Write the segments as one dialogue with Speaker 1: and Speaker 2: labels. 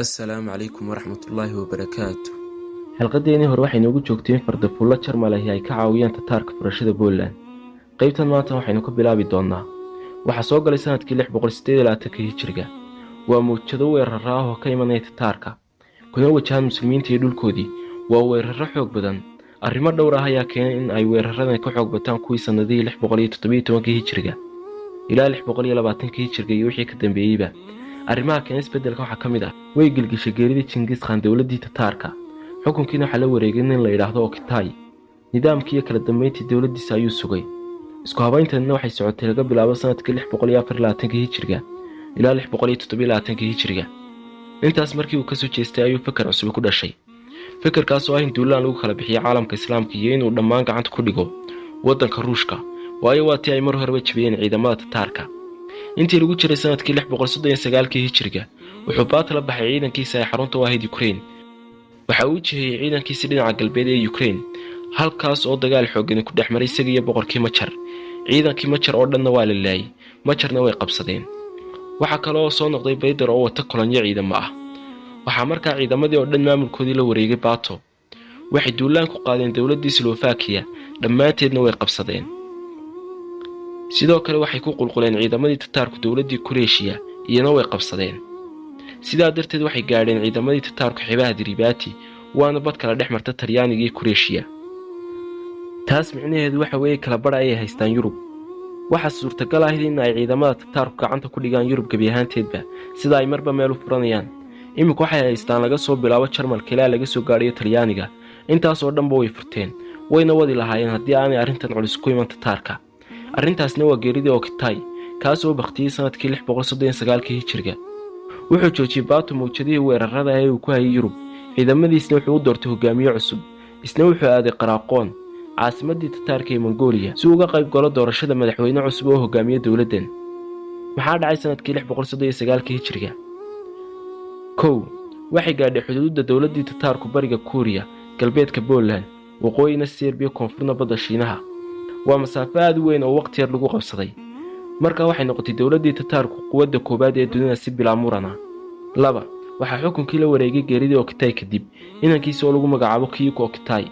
Speaker 1: Assalaamu calaykum waraxmatullaahi wabarakaatu.
Speaker 2: xalqadeennii hore waxaynu ugu joogteen fardafuulo Jarmal ah ay ka caawiyaan Tataarka furashada Poland. qaybtan maanta waxaynu ka bilaabi doonaa waxa soo galay sanadkii 628 Hijriga. waa mowjado weerar ah oo ka imanaya Tataarka kuna wajahan muslimiinta iyo dhulkoodii. waa weeraro xoog badan. arrimo dhowr ah ayaa keenay in ay weeraradan ka xoog bataan kuwii sanadihii 617 Hijriga ilaa 620 Hijriga iyo wixii ka dambeeyayba. arrimaha keenay isbedelka waxaa ka mid ah way gilgishay geeridii Genghis Khan dowladii Tataarka. xukunkiina waxaa la wareegay nin la yidhaahdo Oktay. nidaamkii iyo kala dambeyntii dowladiisa ayuu sugay. isku habayntanina waxay socotay laga bilaabo sanadkii 624 Hijriga ilaa 627 Hijriga. intaas markii uu kasoo jeestay ayuu fikir cusub ku dhashay. fikirkaas oo ah in duulaan lagu kala bixiyo caalamka Islaamka iyo inuu dhammaan gacanta ku dhigo wadanka Ruushka, waayo waa tii ay mar horeba jabiyeen ciidamada Tataarka. intii lagu jiray sanadkii 639 Hijriga wuxuu baat la baxay ciidankiisa ay xarunta u ahayd Ukraine. waxa uu jihiyay ciidankiisa dhinaca galbeed ee Ukraine, halkaas oo dagaal xooggan ku dhex maray isaga iyo boqorkii Majar. ciidankii Majar oo dhanna waa la laayay, Majarna way qabsadeen. waxa kale oo soo noqday Baydar oo wata kolonyo ciidamo ah. waxa markaa ciidamadii oo dhan maamulkoodii la wareegay Baato. waxay duulaan ku qaadeen dowladii Slovakia, dhammaanteedna way qabsadeen. sidoo kale waxay ku qulquleen ciidamadii Tataarku dowladii Croatia, iyana way qabsadeen. sidaa darteed waxay gaadheen ciidamadii Tataarku xibaha Diribati, waana bad kala dhex marta Talyaaniga iyo Croatia. taas micnaheedu waxa weeye kala badh ay haystaan Yurub. waxa suurtagal ah in ay ciidamada Tataarku gacanta ku dhigaan Yurub gabi ahaanteedba, sida ay marba meel u furanayaan. imika waxay haystaan laga soo bilaabo Jarmalka ilaa laga soo gaadhayo Talyaaniga. intaas oo dhanba way furteen, wayna wadi lahaayeen haddii aanay arrintan culus ku iman Tataarka. arrintaasna waa geeridii Oktay, kaas oo baktiyay sanadkii 639 Hijriga. wuxuu joojiyay Baato mowjadihii weerarada ee uu ku hayay Yurub. ciidamadiisna wuxuu u doortay hogaamiye cusub. isna wuxuu aaday Qaraaqoon, caasimadii Tataarka ee Mongolia, si uu uga qayb galo doorashada madaxweyne cusub oo hogaamiye dowladdan. maxaa dhacay sanadkii 639 Hijriga? waxay gaadhay xuduudda dowladii Tataarku bariga Kuuriya, galbeedka Poland, waqooyina Serbia, koonfurna badda Shiinaha. waa masaafo aad u weyn oo waqti yar lagu qabsaday. markaa waxay noqotay dowladii Tataarku quwadda koobaad ee dunida si bilaa muran ah. waxaa xukunkii la wareegay geeridii Oktay kadib inankiisa oo lagu magacaabo Kiyiko Oktay.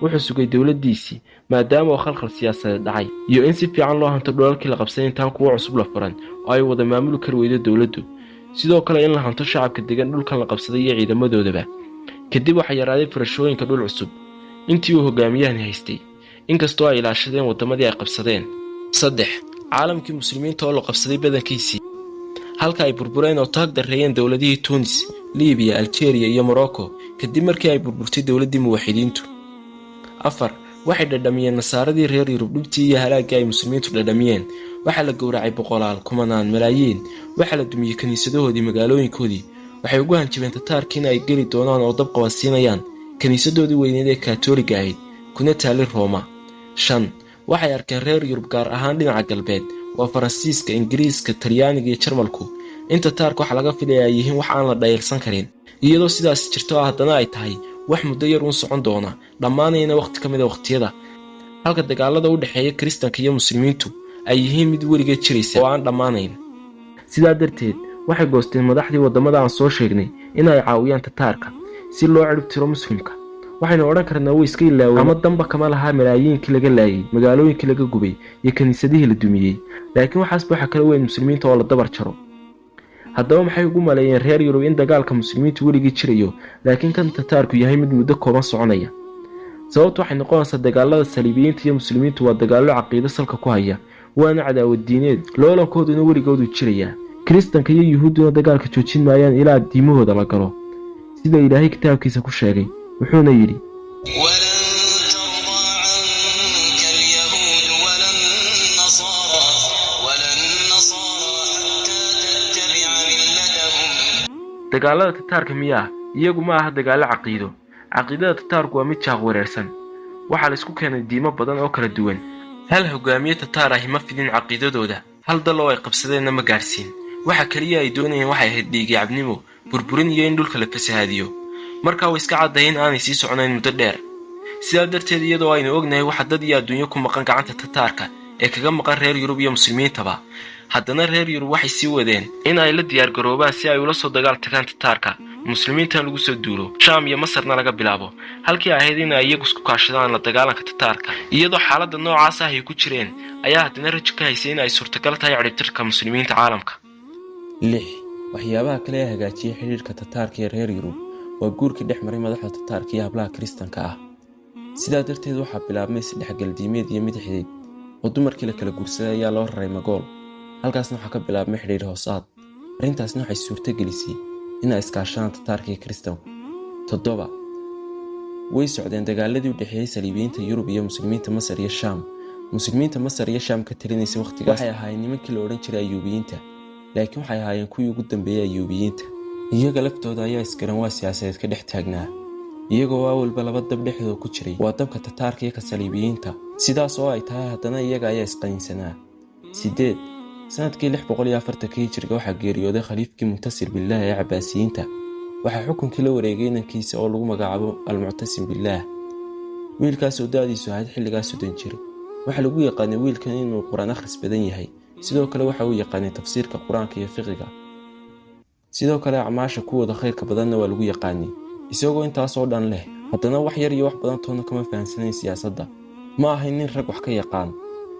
Speaker 2: wuxuu sugay dowladiisii maadaama uu khalkhal siyaasadeed dhacay, iyo in si fiican loo hanto dhulalkii la qabsaday intaan kuwa cusub la furan oo ay wada maamuli kari weydo dowladdu. sidoo kale in la hanto shacabka degan dhulkan la qabsaday iyo ciidamadoodaba. kadib waxaa yaraaday furashooyinka dhul cusub intii uu hogaamiyahani haystay, inkastoo ay ilaashadeen wadamadii ay qabsadeen. caalamkii muslimiinta oo la qabsaday badankiisii, halka ay burbureen oo taag dareeyeen dowladihii Tunis, Liibiya, Algeria iyo Morocco kadib markii ay burburtay dowladii muwaxidiintu. waxay dhadhamiyeen nasaaradii reer Yurub dhibtii iyo halaagii ay muslimiintu dhadhamiyeen. waxaa la gowracay boqolaal, kumanaan, malaayiin. waxaa la dumiyey kaniisadahoodii magaalooyinkoodii. waxay ugu hanjabeen Tataarkii in ay geli doonaan oo dab qabadsiinayaan kaniisadoodii weyneed ee Kaatooliga ahayd, kuna taali Rooma. waxay arkeen reer Yurub gaar ahaan dhinaca galbeed, waa Faransiiska, Ingiriiska, Talyaaniga iyo Jarmalku, in Tataarka waxa laga filayaa ay yihiin wax aan la dhayalsan karin. iyadoo sidaas jirto haddana ay tahay wax muddo yar uun socon doona, dhammaanayna waqti ka mid a waqtiyada. halka dagaalada u dhexeeya Kiristanka iyo Muslimiintu ay yihiin mid weligeed jiraysa oo aan dhammaanayn. sidaa darteed waxay goosteen madaxdii wadamada aan soo sheegnay in ay caawiyaan Tataarka si loo cirib tiro Muslimka. waxaynu odhan karnaa way iska ilaaween ama damba kama lahaa malaayiinkii laga laayay, magaalooyinkii laga gubay iyo kaniisadihii la dumiyey. laakiin waxaasba waxa kala weyn muslimiinta oo la dabar jaro. haddaba maxay ugu maleeyeen reer Yurub in dagaalka muslimiintu weligii jirayo, laakiin kan Tataarku yahay mid muddo kooban soconaya? sababtu waxay noqonaysaa dagaalada Saliibiyiinta iyo muslimiintu waa dagaallo caqiido salka ku haya, waana cadaawad diineed, loolankooduna weligoodu jiraya. Kiristanka iyo Yuhuudduna dagaalka joojin maayaan ilaa diimahooda la galo, sida Ilaahay kitaabkiisa ku sheegay. wuxuuna yidhi dagaalada Tataarka miyaa? iyagu ma aha dagaallo caqiido. caqiidada Tataarku waa mid jaaq wareersan. waxaa la isku keenay diimo badan oo kala duwan. hal hogaamiye Tataar ahi ma fidin caqiidadooda, hal dal oo ay qabsadeenna ma gaarsiin. waxa kaliya ay doonayeen waxay ahayd dhiigacabnimo, burburin iyo in dhulka la fasahaadiyo. markaa way iska caddayn aanay sii soconayn muddo dheer. sidaa darteed iyadoo aynu ognahay waxa dad iyo adduunyo ku maqan gacanta Tataarka ee kaga maqan reer Yurub iyo muslimiintaba, haddana reer Yurub waxay sii wadeen in ay la diyaar garoobaan si ay ula soo dagaal tagaan Tataarka muslimiinta lagu soo duulo shaam iyo masarna laga bilaabo halkii ahayd in ay iyagu isku kaashadaan la dagaalanka tataarka iyadoo xaaladda noocaas ah ay ku jireen ayaa haddana rajo ka haysay in ay suurtagal tahay ciribtirka muslimiinta caalamka.
Speaker 1: 6 waxyaabaha kale ee hagaajiyay xiriirka tataarka iyo reer Yurub waa guurkii dhex maray madaxda tataarka iyo hablaha Kiristaanka ah. sidaa darteed waxaa bilaabmay isdhexgal diimeed iyo mid xidhiidh oo dumarkii la kala guursaday ayaa loo raray Magool, halkaasna waxaa ka bilaabmay xidhiidh hoosaad. arrintaasna waxay suurtagelisay in ay iskaashadaan tataarka iyo Kiristaanku. 7 way socdeen dagaaladii u dhexeeyay Saliibiyiinta Yurub iyo muslimiinta Masar iyo Shaam. muslimiinta Masar iyo Shaam ka talinaysay waqtigaas waxay ahaayeen nimankii la odhan jiray Ayuubiyiinta, laakiin waxay ahaayeen kuwii ugu dambeeyay Ayuubiyiinta. iyaga laftooda ayaa iskaran waa siyaasadeed ka dhex taagnaa, iyagoo awalba laba dab dhexdooda ku jiray, waa dabka tataarka iyo ka Saliibiyiinta. sidaas oo ay tahay haddana iyaga ayaa isqaynsanaa. 8 sanadkii 640 hijriga waxaa geeriyooday khaliifkii Muntasir Billaah ee Cabbaasiyiinta. waxaa xukunkii la wareegay inankiisa oo lagu magacaabo Al-Muctasim Billaah. wiilkaas oo da'diisu ahayd xilligaas 30 jir. waxaa lagu yaqaanay wiilkan inuu quraan akhris badan yahay, sidoo kale waxa uu yaqaanay tafsiirka quraanka iyo fiqiga. sidoo kale acmaasha kuwooda khayrka badanna waa lagu yaqaanay. isagoo intaas oo dhan leh haddana wax yar iyo wax badan toona kama fahansanayn siyaasadda. ma ahayn nin rag wax ka yaqaan,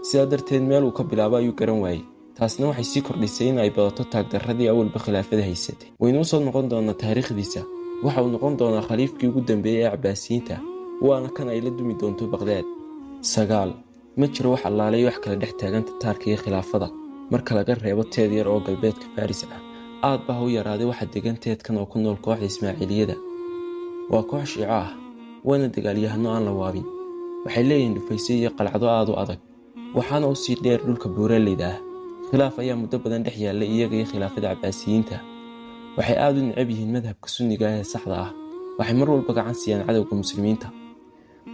Speaker 1: sidaa darteed meel uu ka bilaabo ayuu garan waayey. taasna waxay sii kordhisay in ay badato taagdarradii awalba khilaafada haysatay. waynu usoo noqon doonaa taariikhdiisa. waxa uu noqon doonaa khaliifkii ugu dambeeyay ee Cabbaasiyiinta, waana kan ay la dumi doonto Baqdaad. 9 ma jiro wax allaalay wax kala dhex taagan tataarka iyo khilaafada marka laga reebo teed yar oo galbeedka Faaris ah. aad baa u yaraaday waxa degan teedkan oo ku nool kooxda Ismaaciiliyada. waa koox Shiico ah, waana dagaalyahano aan la waabin. waxay leeyihiin dhufaysyo iyo qalcado aad u adag, waxaana u sii dheer dhulka buuraleyda ah. khilaaf ayaa muddo badan dhex yaallay iyaga iyo khilaafada Cabbaasiyiinta. waxay aad u necab yihiin madhabka sunniga ah ee saxda ah. waxay mar walba gacan siiyaan cadowga muslimiinta.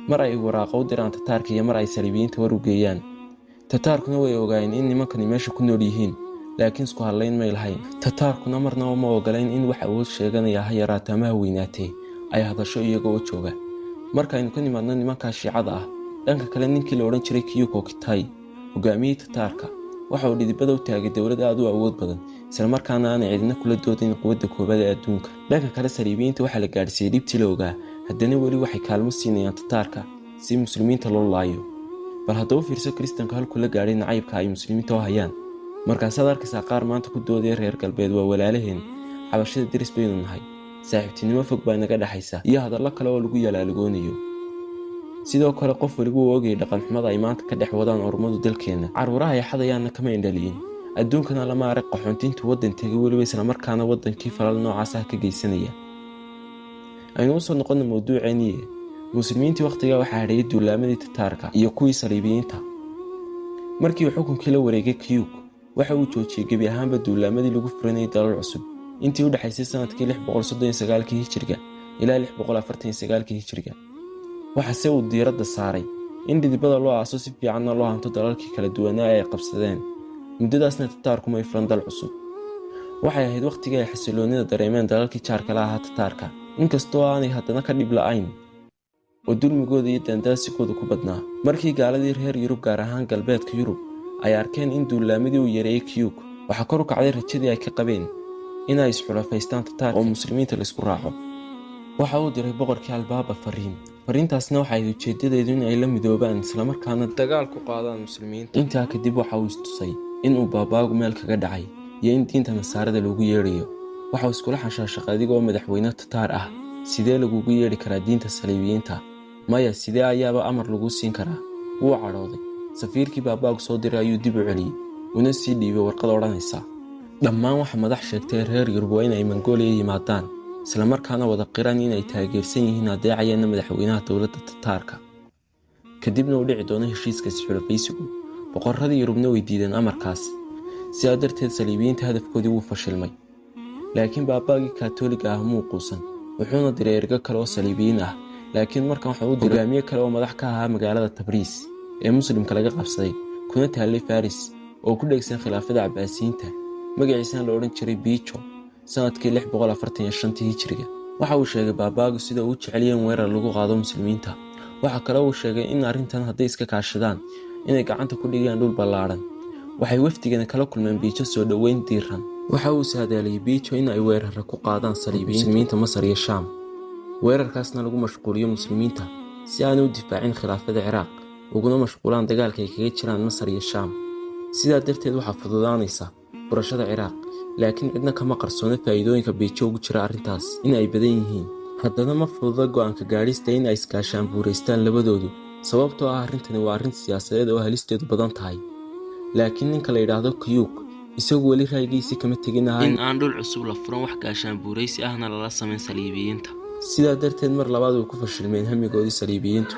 Speaker 1: mar ay waraaqa u diraan tataarka iyo mar ay Saliibiyiinta war u geeyaan. tataarkuna way ogaayeen in nimankani meesha ku nool yihiin, laakiin isku hadlayn may lahayn. tataarkuna marna uma ogolayn in wax awood sheeganaya ha yaraata ama ha weynaatee ay hadasho iyagoo jooga. markaaynu ka nimaadno nimankaas Shiicada ah, dhanka kale ninkii la odhan jiray Kiyuko Kitai, hogaamiyey tataarka, waxa uu dhidibada u taagay dowlad aad u awood badan, isla markaana aanay cidina kula doodayn quwadda koobaad ee adduunka. dhanka kale Saliibiyiinta waxaa la gaadhsiiyey dhibtii la ogaa, haddana weli waxay kaalmo siinayaan tataarka si muslimiinta loo laayo. bal haddaba fiirso Kiristaanka halkuu la gaadhay nacaybka ay muslimiinta u hayaan. markaasaad arkaysaa qaar maanta ku doodaya reer galbeed waa walaalaheen, xabashada diris baynu nahay, saaxiibtinimo fog baa naga dhaxaysa, iyo hadallo kale oo lagu yalaalugoonayo. sidoo kale qof waliba uu ogayay dhaqanxumada ay maanta ka dhex wadaan ormadu dalkeenna. carruuraha ay xadayaanna kama indhaliyin. adduunkana lama arag qaxoontiintu waddan tegay weliba isla markaana waddankii falal noocaas ah ka geysanaya. aynu usoo noqonna mawduuceeniye. muslimiintii wakhtigaa waxaa hadheeyay duulaamadii tataarka iyo kuwii Saliibiyiinta. markii uu xukunkii la wareegay Kiyuk, waxa uu joojiyey gebi ahaanba duulaamadii lagu furanayay dalal cusub intii u dhexaysay sanadkii 639 hijriga ilaa 649 hijriga. waxaase uu diiradda saaray in dhidibada loo aaso si fiicanna loo hanto dalalkii kala duwanaa ee ay qabsadeen. muddadaasna tataarku may furan dal cusub. waxay ahayd wakhtigii ay xasiloonida dareemeen dalalkii jaarka la ahaa tataarka, inkastoo aanay haddana ka dhib la'ayn oo dulmigooda iyo daandaasigooda ku badnaa. markii gaaladii reer Yurub gaar ahaan galbeedka Yurub ay arkeen in duulaamadii uu yareeyay Kiyuk, waxaa kor u kacday rajadii ay ka qabeen inay isxulafaystaan tataarka oo muslimiinta laisku raaco. waxa uu diray boqorkii Albaaba fariintaasna waxay ahayd ujeedadeedu in ay la midoobaan islamarkaana dagaal ku qaadaan muslimiinta. intaa kadib waxa uu istusay inuu baabaagu meel kaga dhacay iyo in diinta nasaarada loogu yeedhayo. waxa uu iskula xanshaashaqay adigoo madaxweyne tataar ah, sidee lagugu yeedhi karaa diinta Saliibiyiinta? maya, sidee ayaaba amar lagu siin karaa? wuu cadhooday. safiirkii baabaagu soo diray ayuu dib u celiyey, una sii dhiibay warqad odhanaysa dhammaan waxa madax sheegtay reer Yurub waa inay Mongooliya yimaadaan, isla markaana wada qiraan inay taageersan yihiin adeecayana madaxweynaha dowladda tataarka. kadibna uu dhici doono heshiiska isxulafaysigu. boqorradii Yurubna way diideen amarkaas. sidaa darteed Saliibiyiinta hadafkoodii wuu fashilmay. laakiin baabaagii kaatooliga ah muu quusan, wuxuuna diray ergo kale oo Saliibiyiin ah. laakiin markan waxa uu diray hogaamiye kale oo madax ka ahaa magaalada Tabriis ee muslimka laga qabsaday, kuna taallay Faaris oo ku dhegsan khilaafada Cabbaasiyiinta. magaciisana la odhan jiray Biijo. sanadkii 645 hijriga. waxa uu sheegay baabaagu sida uu jecel yahay in weerar lagu qaado muslimiinta. waxa kale uu sheegay in arrintan hadday iska kaashadaan inay gacanta ku dhigaan dhul ballaaran. waxay wafdigana kala kulmeen Biijo soo dhoweyn diiran, waxa uu saadaaliyey Bijo in ay weerarka ku qaadaan muslimiinta Masar iyo Shaam, weerarkaasna lagu mashquuliyo muslimiinta si aanay u difaacin khilaafada Ciraaq uguna mashquulaan dagaalka ay kaga jiraan Masar iyo Shaam. sidaa darteed waxaa fududaanaysa furashada Ciraaq, laakiin cidna kama qarsoona faa'iidooyinka Bijo ugu jira arrintaas in ay badan yihiin. haddana ma fududa go'aanka gaadhista in ay iskaashaan buuraystaan labadoodu, sababtoo ah arrintani waa arrin siyaasadeed oo halisteedu badan tahay. laakiin ninka la yidhaahdo Kuyuk isagu weli ra'yigiisii kama tegin
Speaker 2: in aan dhul cusub la furan wax gaashaan buuraysi ahna lala samayn saliibiyiinta.
Speaker 1: sidaa darteed mar labaad way ku fashilmeen hamigoodii saliibiyiintu.